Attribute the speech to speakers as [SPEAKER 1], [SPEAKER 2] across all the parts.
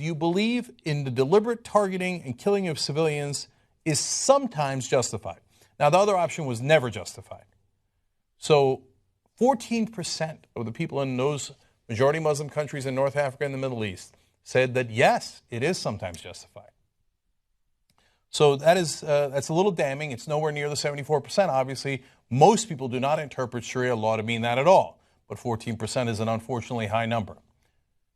[SPEAKER 1] you believe in the deliberate targeting and killing of civilians is sometimes justified. Now, the other option was never justified. So 14% of the people in those majority Muslim countries in North Africa and the Middle East said that, yes, it is sometimes justified. So that's a little damning. It's nowhere near the 74%. Obviously, most people do not interpret Sharia law to mean that at all. But 14% is an unfortunately high number.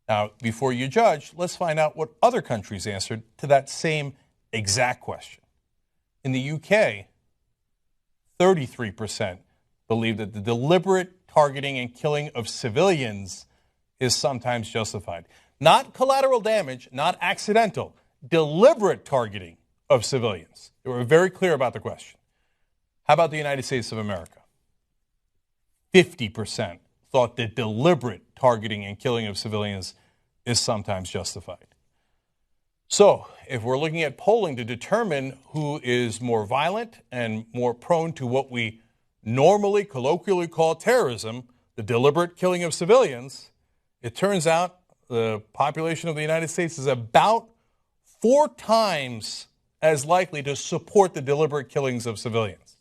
[SPEAKER 1] Now, before you judge, let's find out what other countries answered to that same exact question. In the UK, 33% believe that the deliberate targeting and killing of civilians is sometimes justified. Not collateral damage, not accidental, deliberate targeting of civilians. They were very clear about the question. How about the United States of America? 50% thought that deliberate targeting and killing of civilians is sometimes justified. So, if we're looking at polling to determine who is more violent and more prone to what we normally, colloquially call terrorism, the deliberate killing of civilians, it turns out the population of the United States is about 4 times as likely to support the deliberate killings of civilians.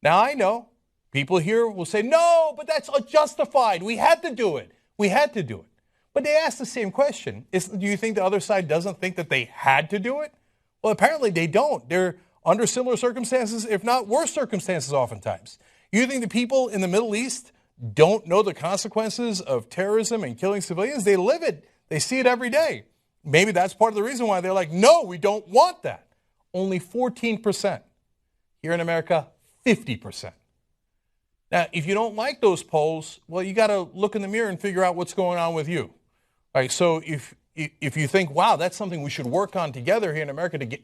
[SPEAKER 1] Now, I know people here will say, no, but that's unjustified. We had to do it. We had to do it. But they ask the same question. Do you think the other side doesn't think that they had to do it? Well, apparently they don't. They're under similar circumstances, if not worse circumstances oftentimes. You think the people in the Middle East don't know the consequences of terrorism and killing civilians? They live it. They see it every day. Maybe that's part of the reason why they're like, no, we don't want that. Only 14%. Here in America, 50%. Now, if you don't like those polls, well, you got to look in the mirror and figure out what's going on with you. All right, so if you think, wow, that's something we should work on together here in America to make